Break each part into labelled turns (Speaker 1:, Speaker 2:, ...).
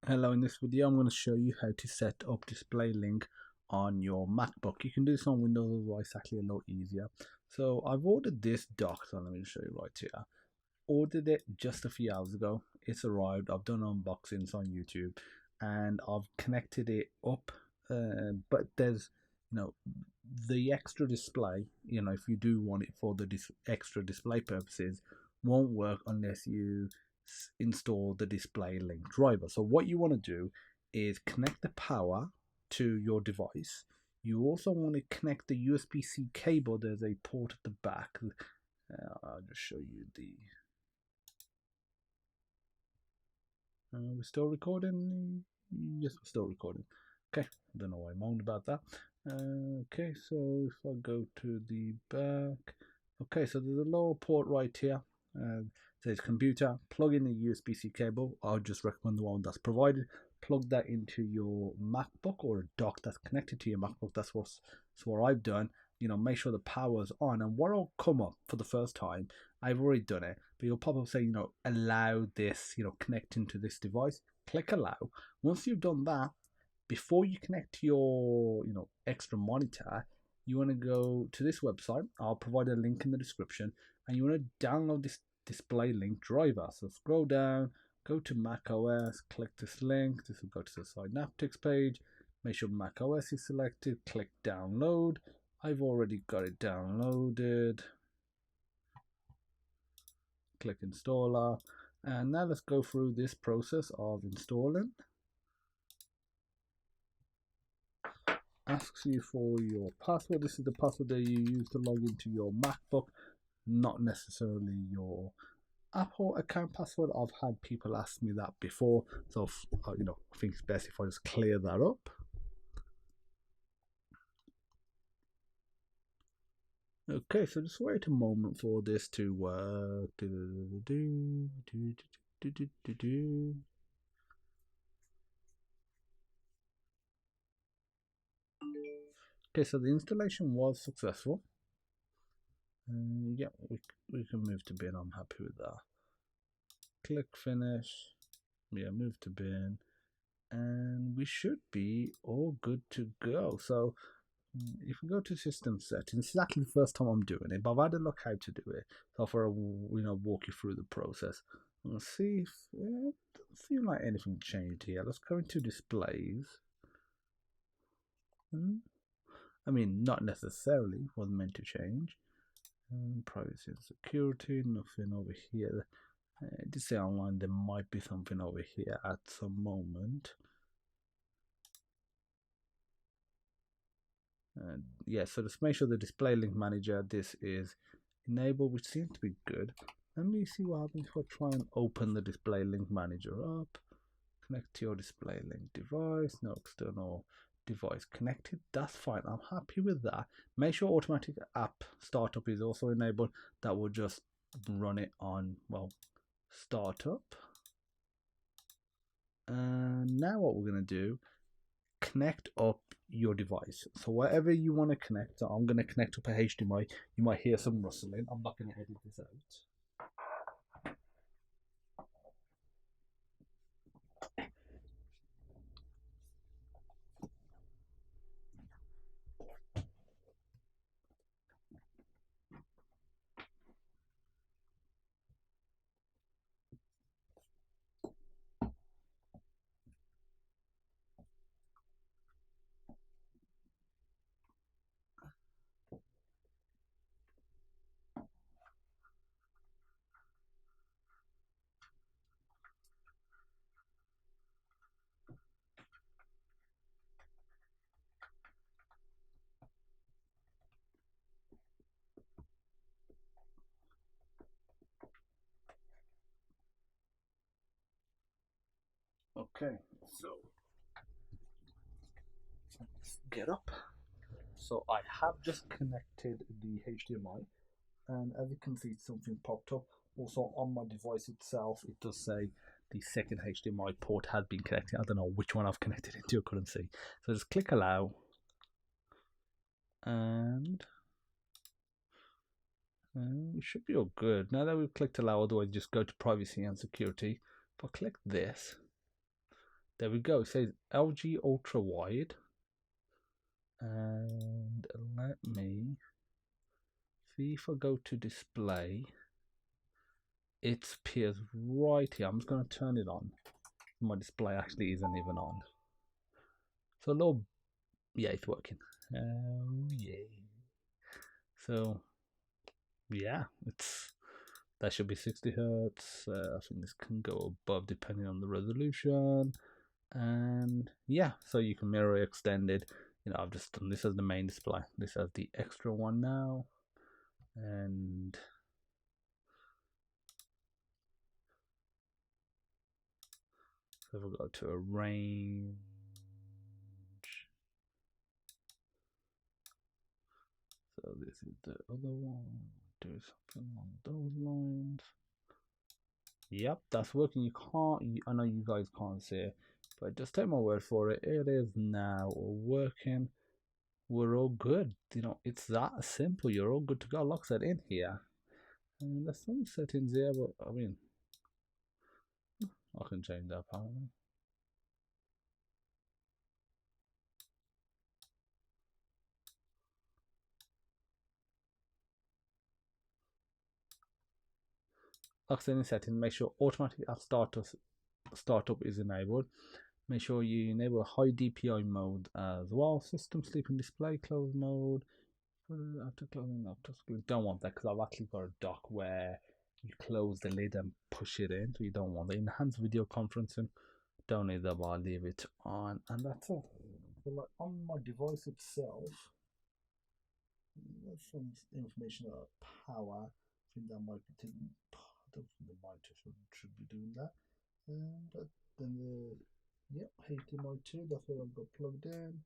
Speaker 1: Hello, in this video I'm going to show you how to set up DisplayLink on your MacBook. You can do this on Windows as well, it's actually a lot easier. So I've ordered this dock, so let me show you right here. Ordered it just a few hours ago. It's arrived. I've done unboxings on YouTube and I've connected it up. But there's, the extra display, if you do want it for the extra display purposes, won't work unless you install the DisplayLink driver. So what you want to do is connect the power to your device. You also want to connect the USB-C cable. There's a port at the back. I'll just show you the. We're still recording. Yes, we're still recording. Okay, don't know why I moaned about that. Okay, so if I go to the back, okay, so there's a lower port right here. Says computer, plug in the USB-C cable. I'll just recommend the one that's provided. Plug that into your MacBook or a dock that's connected to your MacBook. That's what I've done. Make sure the power's on. And what will come up for the first time, I've already done it, but you'll pop up saying, allow this, connect into this device. Click allow. Once you've done that, before you connect to your, extra monitor, you want to go to this website. I'll provide a link in the description, and you want to download this DisplayLink driver. So scroll down, go to MacOS, click this link. This will go to the Synaptics page. Make sure MacOS is selected. Click download. I've already got it downloaded. Click installer, and now let's go through this process of installing. Asks you for your password. This is the password that you use to log into your MacBook, not necessarily your Apple account password. I've had people ask me that before, so I think it's best if I just clear that up. Okay, so just wait a moment for this to work. Okay, so the installation was successful. Yeah, we can move to bin. I'm happy with that. Click finish. Yeah, move to bin, and we should be all good to go. So if we go to system settings, it's actually the first time I'm doing it, but I've had a look how to do it. So for walk you through the process. Let's see if it doesn't feel like anything changed here. Let's go into displays. I mean, not necessarily was meant to change. Privacy and security, nothing over here. It did say online there might be something over here at some moment. Yeah, so just make sure the DisplayLink manager, this is enabled, which seems to be good. Let me see what happens if I try and open the DisplayLink manager up. Connect to your DisplayLink device. No external device connected. That's fine. I'm happy with that. Make sure automatic app startup is also enabled. That will just run it on, well, startup. And now what we're going to do, connect up your device. So whatever you want to connect, so I'm going to connect up a HDMI. You might hear some rustling. I'm not going to edit this out. Okay, so let's get up. So I have just connected the HDMI, and as you can see, something popped up. Also on my device itself, it does say the second HDMI port had been connected. I don't know which one I've connected into, I couldn't see. So just click allow, and we should be all good. Now that we've clicked allow, otherwise just go to privacy and security. If I click this, There we go. It says LG ultra wide, and let me see if I go to display. It appears right here. I'm just going to turn it on. My display actually isn't even on. So a little, yeah, it's working. Oh yeah. So yeah, that should be 60 hertz. I think this can go above depending on the resolution. And yeah, so you can mirror extend it. I've just done this as the main display. This has the extra one now. And so we'll go to a range. So this is the other one. Do something along those lines. Yep, that's working. I know you guys can't see it, but just take my word for it. It is now working. We're all good. It's that simple. You're all good to go. Lock that in here. And there's some settings here, but I mean, I can change that apparently. Lock that in setting. Make sure automatic app startup is enabled. Make sure you enable high DPI mode as well. System sleep and display close mode. After closing laptop screen, don't want that because I've actually got a dock where you close the lid and push it in, so you don't want that. Enhanced video conferencing, don't need that, but I'll leave it on, and that's it. So like on my device itself, there's some information about power. I think that might be taking. I don't think the monitor should be doing that. But then yep, HDMI 2. That's what I've got plugged in.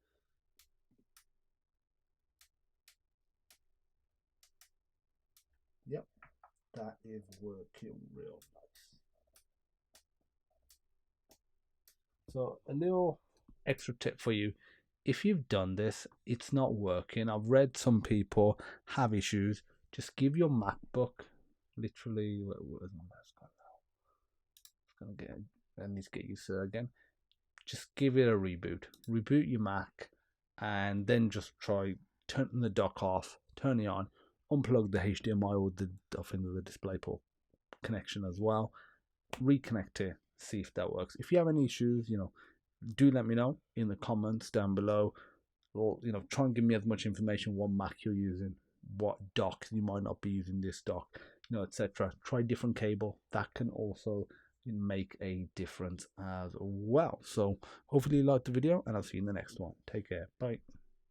Speaker 1: Yep, that is working real nice. So a little extra tip for you. If you've done this, it's not working. I've read some people have issues. Just give your MacBook, literally, where's my mouse gone now? I need to get used to it again. Just give it a reboot. Reboot your Mac, and then just try turning the dock off, turn it on, unplug the HDMI or the DisplayPort connection as well, reconnect it, see if that works. If you have any issues, do let me know in the comments down below, or try and give me as much information what Mac you're using, what dock you might not be using, this dock, etc. Try different cable. That can also make a difference as well. So hopefully you liked the video, and I'll see you in the next one. Take care. Bye.